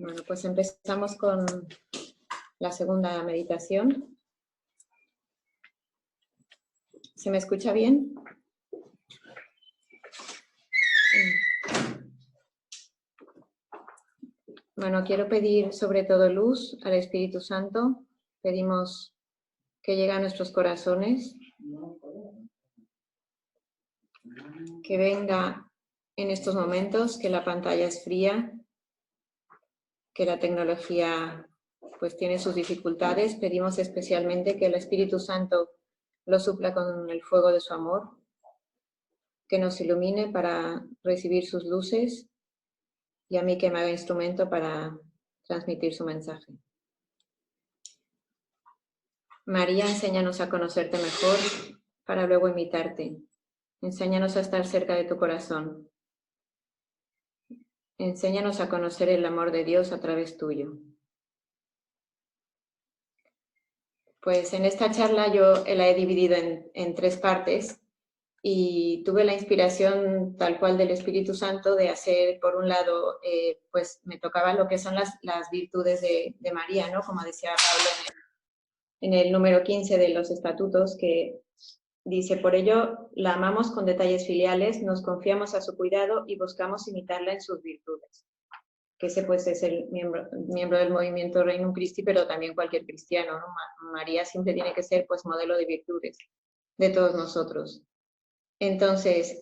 Bueno, pues empezamos con la segunda meditación. ¿Se me escucha bien? Bueno, quiero pedir sobre todo luz al Espíritu Santo. Pedimos que llegue a nuestros corazones, que venga en estos momentos, que la pantalla es fría, que la tecnología pues tiene sus dificultades. Pedimos especialmente que el Espíritu Santo lo supla con el fuego de su amor, que nos ilumine para recibir sus luces y a mí que me haga instrumento para transmitir su mensaje. María, enséñanos a conocerte mejor para luego imitarte. Enséñanos a estar cerca de tu corazón. Enséñanos a conocer el amor de Dios a través tuyo. Pues en esta charla yo la he dividido en tres partes y tuve la inspiración tal cual del Espíritu Santo de hacer, por un lado, pues me tocaba lo que son las virtudes de María, ¿no? Como decía Pablo en el número 15 de los estatutos, que dice: por ello la amamos con detalles filiales, nos confiamos a su cuidado y buscamos imitarla en sus virtudes. Que ese pues es el miembro del movimiento Regnum Christi, pero también cualquier cristiano, ¿no? María siempre tiene que ser pues modelo de virtudes de todos nosotros. Entonces,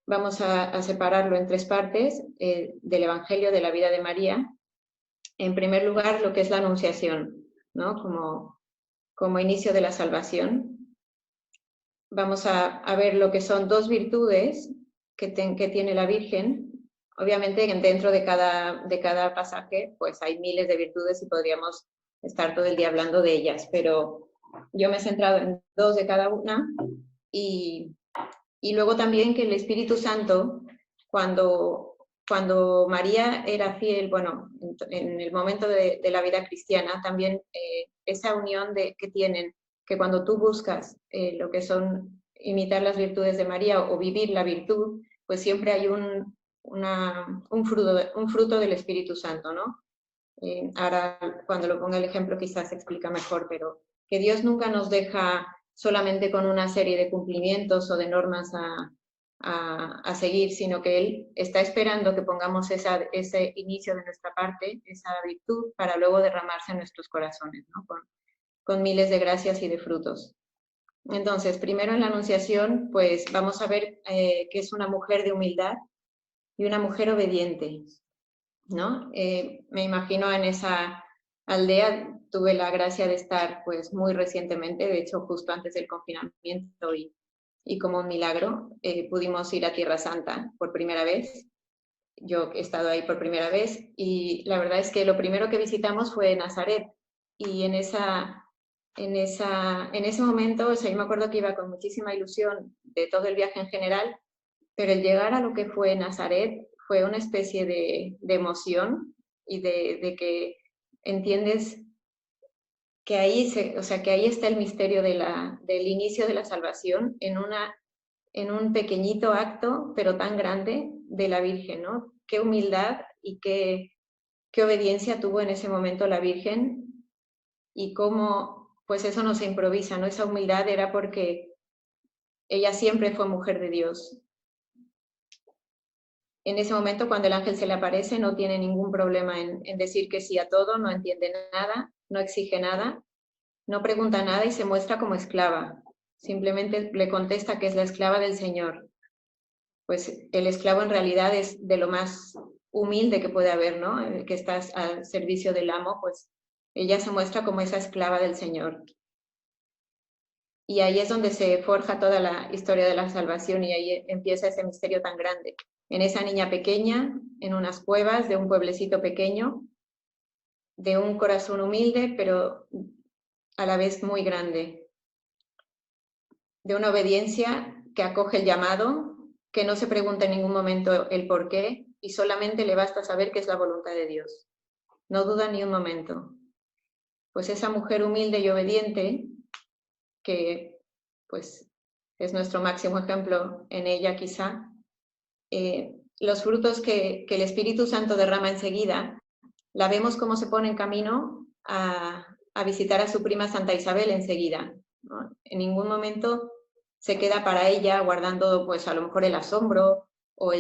vamos a separarlo en tres partes del Evangelio de la vida de María. En primer lugar, lo que es la Anunciación, ¿no? Como inicio de la salvación. Vamos a ver lo que son dos virtudes que tiene la Virgen. Obviamente, dentro de cada pasaje, pues hay miles de virtudes y podríamos estar todo el día hablando de ellas, pero yo me he centrado en dos de cada una y luego también que el Espíritu Santo, cuando María era fiel, bueno, en el momento de la vida cristiana, también esa unión que tienen, que cuando tú buscas lo que son imitar las virtudes de María o vivir la virtud, pues siempre hay un fruto del Espíritu Santo, ¿no? Ahora, cuando lo ponga el ejemplo, quizás se explica mejor, pero que Dios nunca nos deja solamente con una serie de cumplimientos o de normas a seguir, sino que Él está esperando que pongamos ese inicio de nuestra parte, esa virtud, para luego derramarse en nuestros corazones, ¿no? Con miles de gracias y de frutos. Entonces, primero en la Anunciación, pues vamos a ver que es una mujer de humildad y una mujer obediente, ¿no? Me imagino en esa aldea, tuve la gracia de estar pues muy recientemente, de hecho justo antes del confinamiento y como un milagro pudimos ir a Tierra Santa por primera vez. Yo he estado ahí por primera vez y la verdad es que lo primero que visitamos fue Nazaret y en ese momento, o sea, yo me acuerdo que iba con muchísima ilusión de todo el viaje en general, pero el llegar a lo que fue Nazaret fue una especie de emoción y de que entiendes que ahí, que ahí está el misterio del inicio de la salvación en un pequeñito acto, pero tan grande, de la Virgen, ¿no? Qué humildad y qué obediencia tuvo en ese momento la Virgen y cómo, pues eso no se improvisa, ¿no? Esa humildad era porque ella siempre fue mujer de Dios. En ese momento, cuando el ángel se le aparece, no tiene ningún problema en decir que sí a todo, no entiende nada, no exige nada, no pregunta nada y se muestra como esclava. Simplemente le contesta que es la esclava del Señor. Pues el esclavo en realidad es de lo más humilde que puede haber, ¿no? El que está al servicio del amo, pues ella se muestra como esa esclava del Señor. Y ahí es donde se forja toda la historia de la salvación y ahí empieza ese misterio tan grande. En esa niña pequeña, en unas cuevas de un pueblecito pequeño, de un corazón humilde, pero a la vez muy grande. De una obediencia que acoge el llamado, que no se pregunta en ningún momento el por qué y solamente le basta saber que es la voluntad de Dios. No duda ni un momento. Pues esa mujer humilde y obediente, que pues es nuestro máximo ejemplo en ella quizá, los frutos que el Espíritu Santo derrama enseguida, la vemos cómo se pone en camino a visitar a su prima Santa Isabel enseguida, ¿no? En ningún momento se queda para ella guardando, pues a lo mejor el asombro o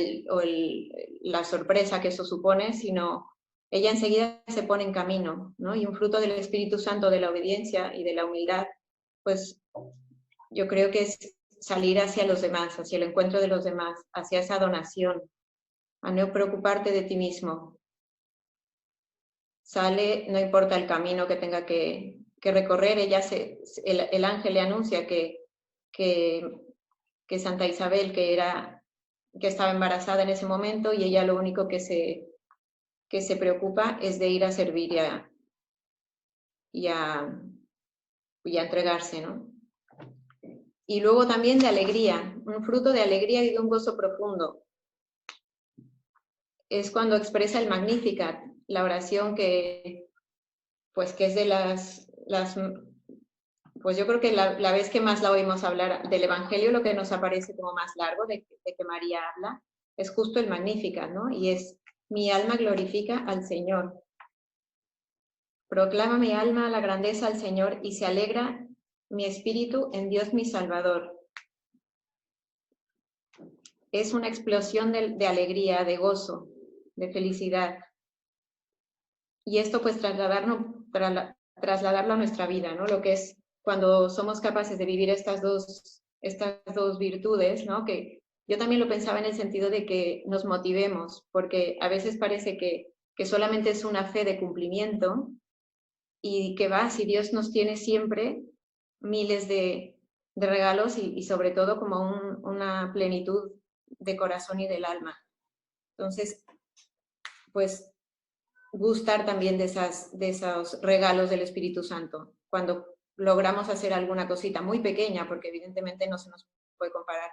la sorpresa que eso supone, sino ella enseguida se pone en camino, ¿no? Y un fruto del Espíritu Santo, de la obediencia y de la humildad, pues yo creo que es salir hacia los demás, hacia el encuentro de los demás, hacia esa donación, a no preocuparte de ti mismo. Sale, no importa el camino que tenga que recorrer, el ángel le anuncia que Santa Isabel, que estaba embarazada en ese momento, y ella lo único que se preocupa es de ir a servir y a entregarse, ¿no? Y luego también de alegría, un fruto de alegría y de un gozo profundo. Es cuando expresa el Magnificat, la oración que es de pues yo creo que la vez que más la oímos hablar del Evangelio, lo que nos aparece como más largo de que María habla, es justo el Magnificat, ¿no? Y es: mi alma glorifica al Señor. Proclama mi alma la grandeza al Señor y se alegra mi espíritu en Dios mi Salvador. Es una explosión de alegría, de gozo, de felicidad. Y esto pues trasladarlo a nuestra vida, ¿no? Lo que es cuando somos capaces de vivir estas dos virtudes, ¿no? Que yo también lo pensaba en el sentido de que nos motivemos, porque a veces parece que solamente es una fe de cumplimiento y que si Dios nos tiene siempre miles de regalos y sobre todo como una plenitud de corazón y del alma. Entonces, pues gustar también de esos regalos del Espíritu Santo. Cuando logramos hacer alguna cosita muy pequeña, porque evidentemente no se nos puede comparar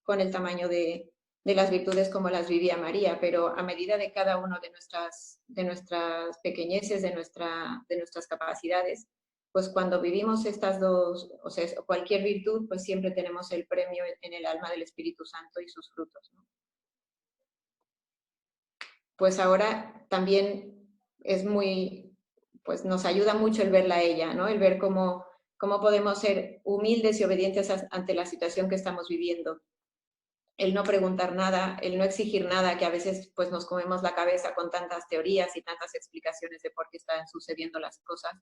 con el tamaño de las virtudes como las vivía María, pero a medida de cada uno de nuestras pequeñeces, de nuestras capacidades, pues cuando vivimos estas dos, o sea, cualquier virtud, pues siempre tenemos el premio en el alma del Espíritu Santo y sus frutos, ¿no? Pues ahora también pues nos ayuda mucho el verla a ella, ¿no? El ver cómo podemos ser humildes y obedientes ante la situación que estamos viviendo. El no preguntar nada, el no exigir nada, que a veces pues nos comemos la cabeza con tantas teorías y tantas explicaciones de por qué están sucediendo las cosas.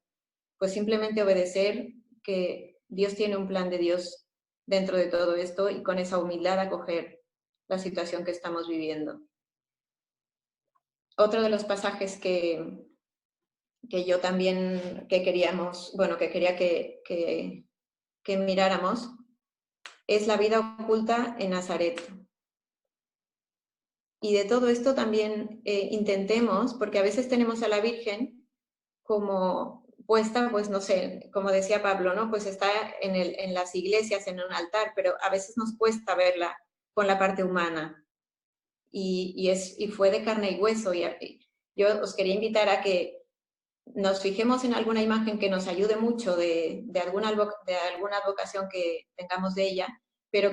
Pues simplemente obedecer que Dios tiene un plan de Dios dentro de todo esto y con esa humildad acoger la situación que estamos viviendo. Otro de los pasajes que yo también quería que miráramos es la vida oculta en Nazaret. Y de todo esto también intentemos, porque a veces tenemos a la Virgen como puesta, pues no sé, como decía Pablo, ¿no? Pues está en las iglesias, en un altar, pero a veces nos cuesta verla con la parte humana. Y fue de carne y hueso. Y yo os quería invitar a que nos fijemos en alguna imagen que nos ayude mucho de alguna advocación que tengamos de ella, pero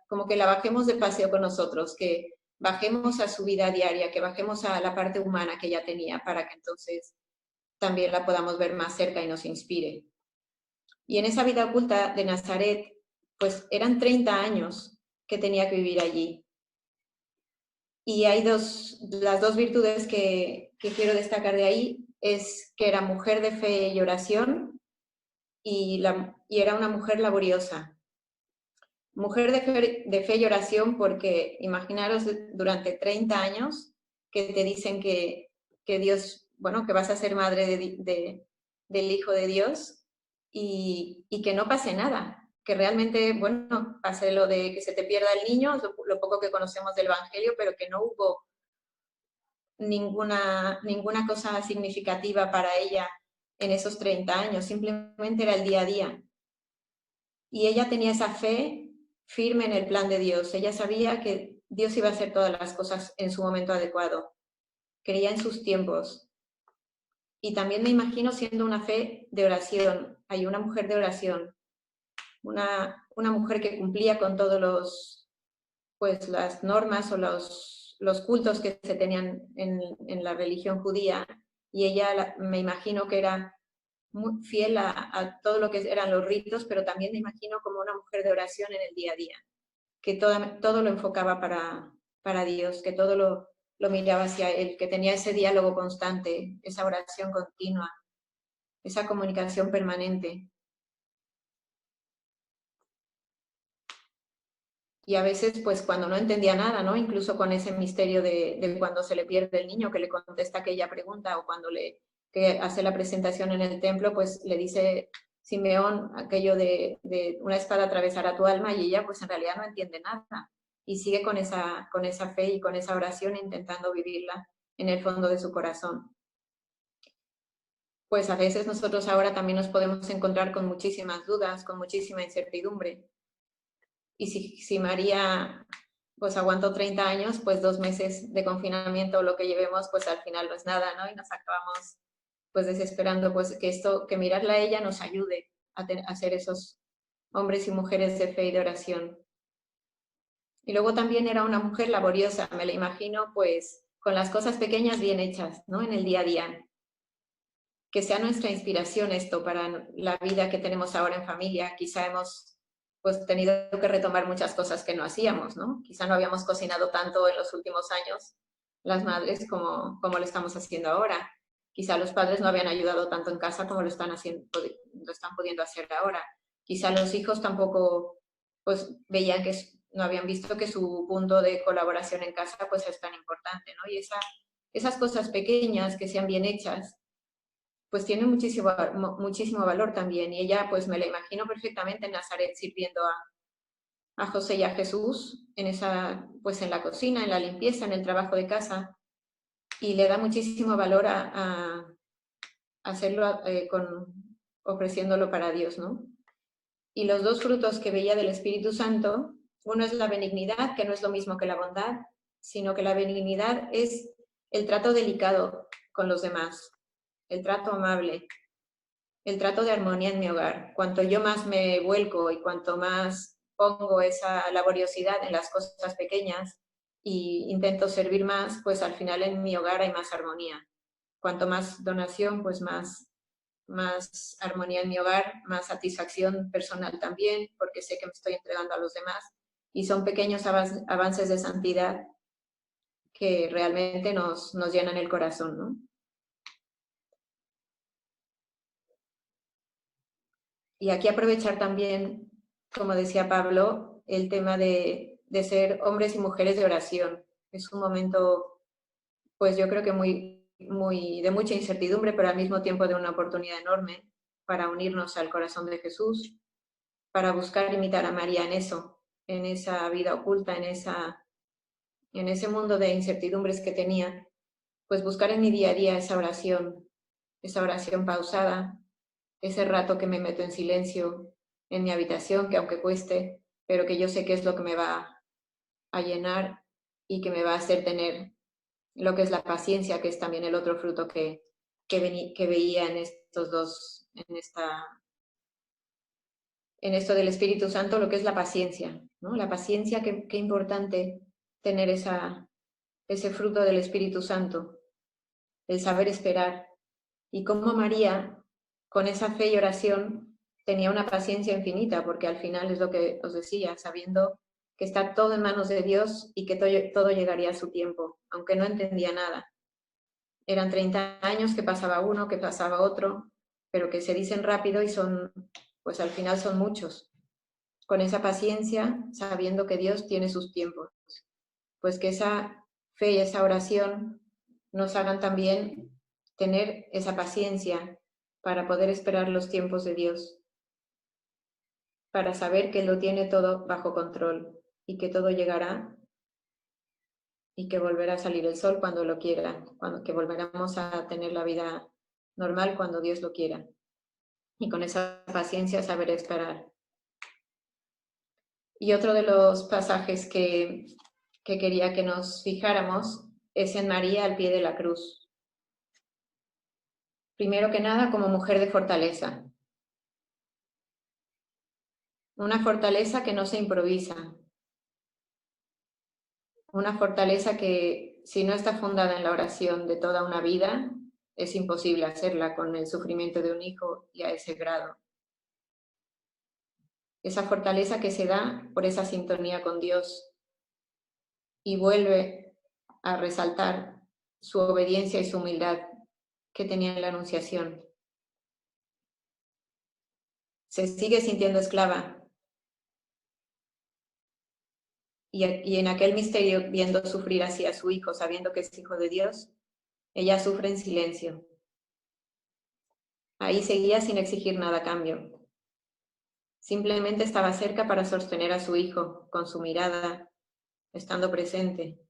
como que la bajemos de paseo con nosotros, que bajemos a su vida diaria, que bajemos a la parte humana que ella tenía, para que entonces también la podamos ver más cerca y nos inspire. Y en esa vida oculta de Nazaret, pues eran 30 años que tenía que vivir allí. Y hay las dos virtudes que quiero destacar de ahí, es que era mujer de fe y oración y era una mujer laboriosa. Mujer de fe y oración porque imaginaros durante 30 años que te dicen que Dios, bueno, que vas a ser madre del Hijo de Dios y que no pase nada, que realmente, bueno, pase lo de que se te pierda el niño, lo poco que conocemos del Evangelio, pero que no hubo ninguna cosa significativa para ella en esos 30 años, simplemente era el día a día. Y ella tenía esa fe firme en el plan de Dios, ella sabía que Dios iba a hacer todas las cosas en su momento adecuado, creía en sus tiempos. Y también me imagino siendo una fe de oración, hay una mujer de oración, una mujer que cumplía con todos las normas o los cultos que se tenían en la religión judía, y ella me imagino que era muy fiel a todo lo que eran los ritos, pero también me imagino como una mujer de oración en el día a día, que todo lo enfocaba para Dios, que todo lo miraba hacia Él, que tenía ese diálogo constante, esa oración continua, esa comunicación permanente. Y a veces, pues cuando no entendía nada, ¿no? Incluso con ese misterio de cuando se le pierde el niño, que le contesta aquella pregunta, o cuando que hace la presentación en el templo, pues le dice Simeón aquello de una espada atravesará tu alma, y ella pues en realidad no entiende nada. Y sigue con esa fe y con esa oración intentando vivirla en el fondo de su corazón. Pues a veces nosotros ahora también nos podemos encontrar con muchísimas dudas, con muchísima incertidumbre. Y si María pues aguantó 30 años, pues 2 meses de confinamiento o lo que llevemos, pues al final no es nada, ¿no? Y nos acabamos pues desesperando, pues que mirarla a ella nos ayude a ser esos hombres y mujeres de fe y de oración. Y luego también era una mujer laboriosa, me la imagino pues con las cosas pequeñas bien hechas, ¿no? En el día a día. Que sea nuestra inspiración esto para la vida que tenemos ahora en familia. Quizá hemos pues tenido que retomar muchas cosas que no hacíamos, ¿no? Quizá no habíamos cocinado tanto en los últimos años las madres como lo estamos haciendo ahora. Quizá los padres no habían ayudado tanto en casa como lo están pudiendo hacer ahora. Quizá los hijos tampoco pues veían no habían visto que su punto de colaboración en casa pues es tan importante, ¿no? Y esas cosas pequeñas que sean bien hechas pues tiene muchísimo valor también. Y ella, pues me la imagino perfectamente en Nazaret sirviendo a José y a Jesús pues en la cocina, en la limpieza, en el trabajo de casa. Y le da muchísimo valor a hacerlo ofreciéndolo para Dios, ¿no? Y los dos frutos que veía del Espíritu Santo, uno es la benignidad, que no es lo mismo que la bondad, sino que la benignidad es el trato delicado con los demás, el trato amable, el trato de armonía en mi hogar. Cuanto yo más me vuelco y cuanto más pongo esa laboriosidad en las cosas pequeñas y intento servir más, pues al final en mi hogar hay más armonía. Cuanto más donación, pues más armonía en mi hogar, más satisfacción personal también, porque sé que me estoy entregando a los demás. Y son pequeños avances de santidad que realmente nos llenan el corazón, ¿no? Y aquí aprovechar también, como decía Pablo, el tema de ser hombres y mujeres de oración. Es un momento, pues yo creo que de mucha incertidumbre, pero al mismo tiempo de una oportunidad enorme para unirnos al corazón de Jesús, para buscar imitar a María en eso, en esa vida oculta, en ese mundo de incertidumbres que tenía, pues buscar en mi día a día esa oración pausada, ese rato que me meto en silencio en mi habitación, que aunque cueste, pero que yo sé que es lo que me va a llenar y que me va a hacer tener lo que es la paciencia, que es también el otro fruto que veía en estos dos, en esto del Espíritu Santo, lo que es la paciencia, ¿no? La paciencia, qué importante tener ese fruto del Espíritu Santo, el saber esperar. Y cómo María, con esa fe y oración, tenía una paciencia infinita, porque al final es lo que os decía, sabiendo que está todo en manos de Dios y que todo llegaría a su tiempo, aunque no entendía nada. Eran 30 años que pasaba uno, que pasaba otro, pero que se dicen rápido y pues al final son muchos. Con esa paciencia, sabiendo que Dios tiene sus tiempos. Pues que esa fe y esa oración nos hagan también tener esa paciencia para poder esperar los tiempos de Dios, para saber que lo tiene todo bajo control y que todo llegará y que volverá a salir el sol cuando lo quiera, que volveremos a tener la vida normal cuando Dios lo quiera. Y con esa paciencia saber esperar. Y otro de los pasajes que quería que nos fijáramos es en María al pie de la cruz. Primero que nada, como mujer de fortaleza. Una fortaleza que no se improvisa. Una fortaleza que, si no está fundada en la oración de toda una vida, es imposible hacerla con el sufrimiento de un hijo y a ese grado. Esa fortaleza que se da por esa sintonía con Dios y vuelve a resaltar su obediencia y su humildad que tenía en la Anunciación. Se sigue sintiendo esclava y en aquel misterio, viendo sufrir así a su hijo, sabiendo que es hijo de Dios, ella sufre en silencio. Ahí seguía sin exigir nada a cambio. Simplemente estaba cerca para sostener a su hijo con su mirada, estando presente.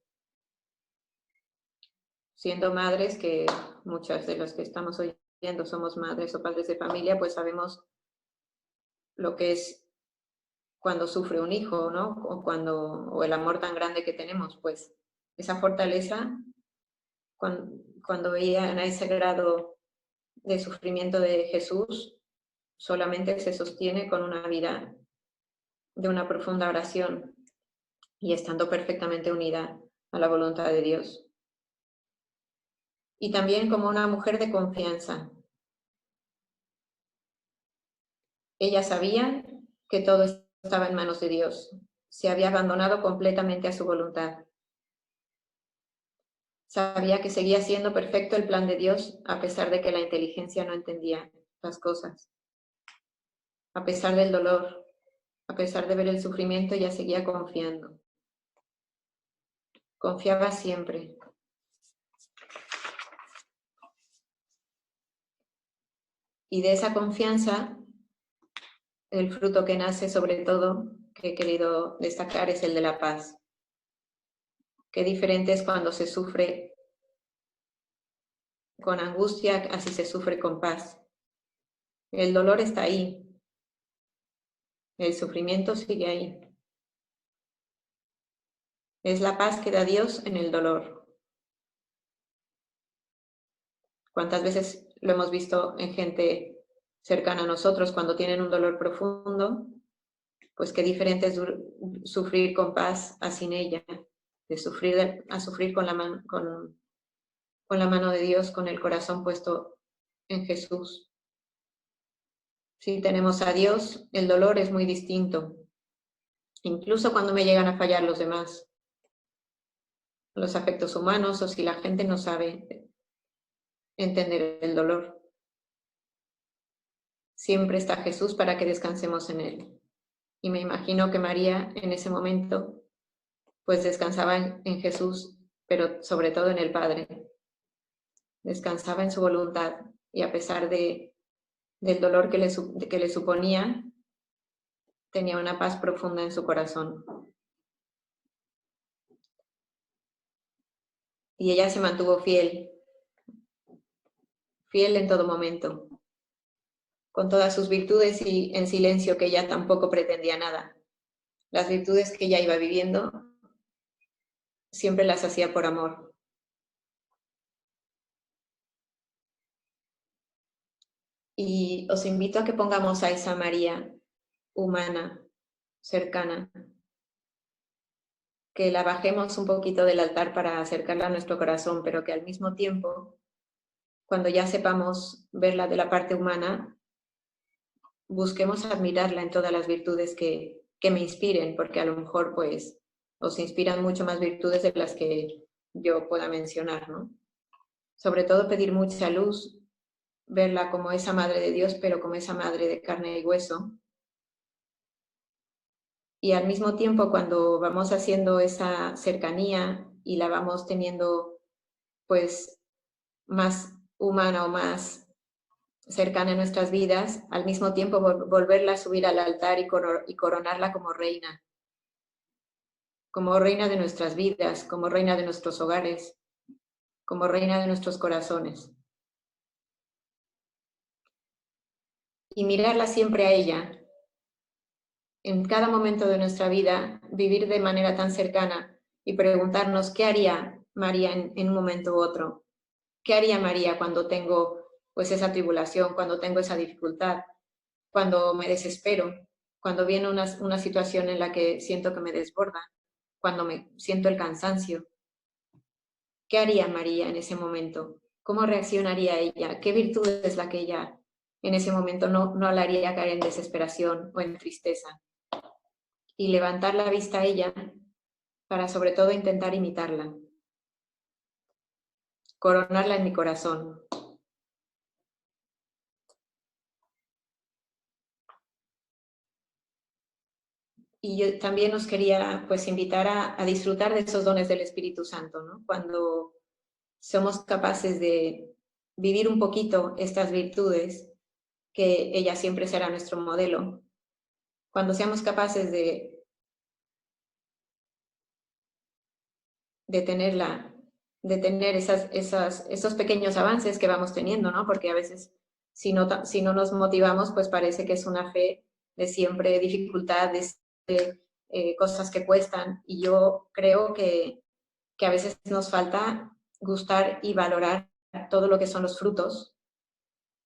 Siendo madres, que muchas de las que estamos oyendo somos madres o padres de familia, pues sabemos lo que es cuando sufre un hijo, ¿no? O el amor tan grande que tenemos, pues esa fortaleza, cuando veían a ese grado de sufrimiento de Jesús, solamente se sostiene con una vida de una profunda oración y estando perfectamente unida a la voluntad de Dios. Y también como una mujer de confianza. Ella sabía que todo estaba en manos de Dios, se había abandonado completamente a su voluntad. Sabía que seguía siendo perfecto el plan de Dios a pesar de que la inteligencia no entendía las cosas. A pesar del dolor, a pesar de ver el sufrimiento, ella seguía confiando. Confiaba siempre. Y de esa confianza, el fruto que nace sobre todo, que he querido destacar, es el de la paz. Qué diferente es cuando se sufre con angustia, así se sufre con paz. El dolor está ahí, el sufrimiento sigue ahí. Es la paz que da Dios en el dolor. ¿Cuántas veces lo hemos visto en gente cercana a nosotros cuando tienen un dolor profundo? Pues qué diferente es sufrir con paz a sin ella, de sufrir a sufrir con la mano de Dios, con el corazón puesto en Jesús. Si tenemos a Dios, el dolor es muy distinto, incluso cuando me llegan a fallar los demás, los afectos humanos, o si la gente no sabe entender el dolor. Siempre está Jesús para que descansemos en Él. Y me imagino que María en ese momento pues descansaba en Jesús, pero sobre todo en el Padre. Descansaba en su voluntad y a pesar del dolor que le suponía, tenía una paz profunda en su corazón. Y ella se mantuvo fiel en todo momento, con todas sus virtudes y en silencio, que ella tampoco pretendía nada. Las virtudes que ella iba viviendo siempre las hacía por amor. Y os invito a que pongamos a esa María humana, cercana, que la bajemos un poquito del altar para acercarla a nuestro corazón, pero que al mismo tiempo, cuando ya sepamos verla de la parte humana, busquemos admirarla en todas las virtudes que me inspiren, porque a lo mejor pues os inspiran mucho más virtudes de las que yo pueda mencionar, ¿no? Sobre todo pedir mucha luz, verla como esa madre de Dios, pero como esa madre de carne y hueso. Y al mismo tiempo, cuando vamos haciendo esa cercanía y la vamos teniendo pues más humana o más cercana a nuestras vidas, al mismo tiempo volverla a subir al altar y coronarla como reina de nuestras vidas, como reina de nuestros hogares, como reina de nuestros corazones. Y mirarla siempre a ella, en cada momento de nuestra vida, vivir de manera tan cercana y preguntarnos qué haría María en un momento u otro. ¿Qué haría María cuando tengo pues esa tribulación, cuando tengo esa dificultad, cuando me desespero, cuando viene una situación en la que siento que me desborda, cuando me siento el cansancio? ¿Qué haría María en ese momento? ¿cómo reaccionaría ella? ¿Qué virtud es la que ella en ese momento no la haría caer en desesperación o en tristeza? Y levantar la vista a ella para sobre todo intentar imitarla, coronarla en mi corazón. Y yo también os quería pues invitar a disfrutar de esos dones del Espíritu Santo, ¿no? Cuando somos capaces de vivir un poquito estas virtudes, que ella siempre será nuestro modelo, cuando seamos capaces de tenerla, de tener esos pequeños avances que vamos teniendo, ¿no? Porque a veces si no nos motivamos, pues parece que es una fe de siempre dificultad, de cosas que cuestan. Y yo creo que a veces nos falta gustar y valorar todo lo que son los frutos,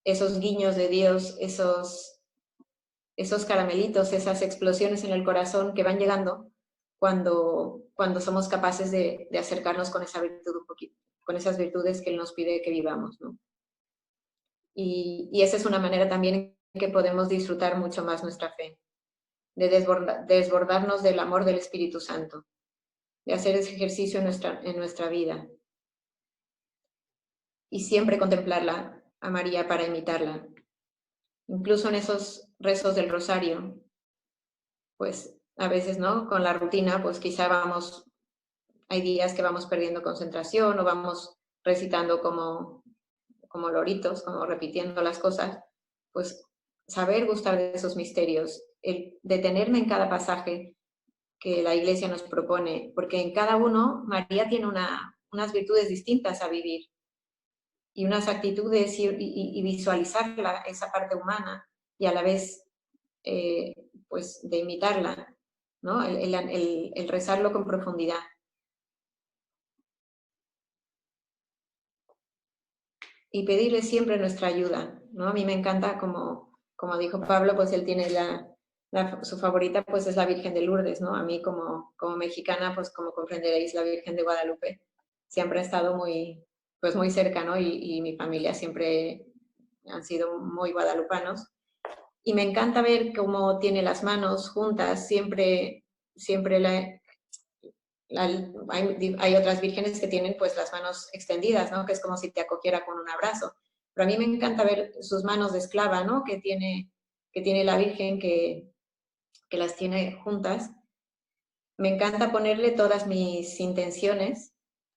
esos guiños de Dios, esos caramelitos, esas explosiones en el corazón que van llegando cuando somos capaces de acercarnos con esa virtud un poquito, con esas virtudes que Él nos pide que vivamos, ¿no? Y esa es una manera también en que podemos disfrutar mucho más nuestra fe, de desbordarnos del amor del Espíritu Santo, de hacer ese ejercicio en nuestra vida y siempre contemplarla a María para imitarla. Incluso en esos rezos del rosario, pues a veces, ¿no? Con la rutina, pues quizá hay días que vamos perdiendo concentración o vamos recitando como loritos, como repitiendo las cosas, pues saber gustar de esos misterios, el detenerme en cada pasaje que la Iglesia nos propone, porque en cada uno María tiene unas virtudes distintas a vivir y unas actitudes y visualizarla, esa parte humana, y a la vez, pues, de imitarla, ¿no? El rezarlo con profundidad. Y pedirle siempre nuestra ayuda, ¿no? A mí me encanta, como dijo Pablo, pues él tiene su favorita, pues es la Virgen de Lourdes, ¿no? A mí como mexicana, pues como comprenderéis, la Virgen de Guadalupe siempre ha estado pues muy cerca, ¿no? Y mi familia siempre han sido muy guadalupanos. Y me encanta ver cómo tiene las manos juntas, siempre hay otras vírgenes que tienen pues las manos extendidas, ¿no? Que es como si te acogiera con un abrazo. Pero a mí me encanta ver sus manos de esclava, ¿no? Que tiene la Virgen, que las tiene juntas. Me encanta ponerle todas mis intenciones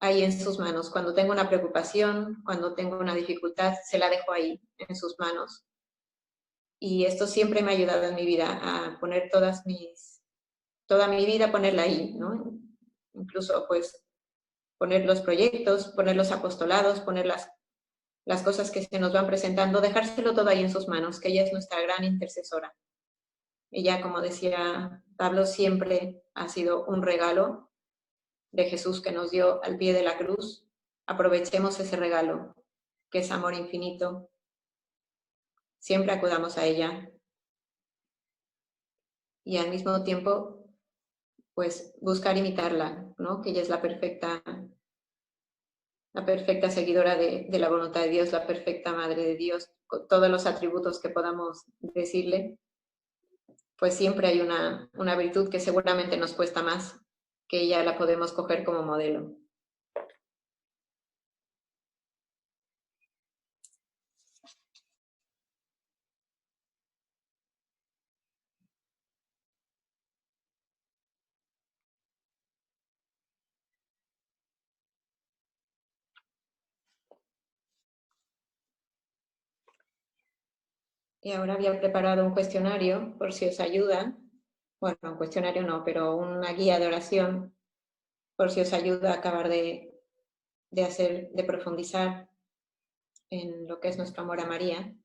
ahí en sus manos. Cuando tengo una preocupación, cuando tengo una dificultad, se la dejo ahí, en sus manos. Y esto siempre me ha ayudado en mi vida a poner toda mi vida, ponerla ahí, ¿no? Incluso, pues, poner los proyectos, poner los apostolados, poner las cosas que se nos van presentando, dejárselo todo ahí en sus manos, que ella es nuestra gran intercesora. Ella, como decía Pablo, siempre ha sido un regalo de Jesús que nos dio al pie de la cruz. Aprovechemos ese regalo, que es amor infinito. Siempre acudamos a ella. Y al mismo tiempo, pues buscar imitarla, ¿no? Que ella es la perfecta seguidora de la voluntad de Dios, la perfecta madre de Dios, con todos los atributos que podamos decirle, pues siempre hay una virtud que seguramente nos cuesta más, que ella la podemos coger como modelo. Y ahora había preparado un cuestionario por si os ayuda. Bueno, un cuestionario no, pero una guía de oración por si os ayuda a acabar de profundizar en lo que es nuestro amor a María.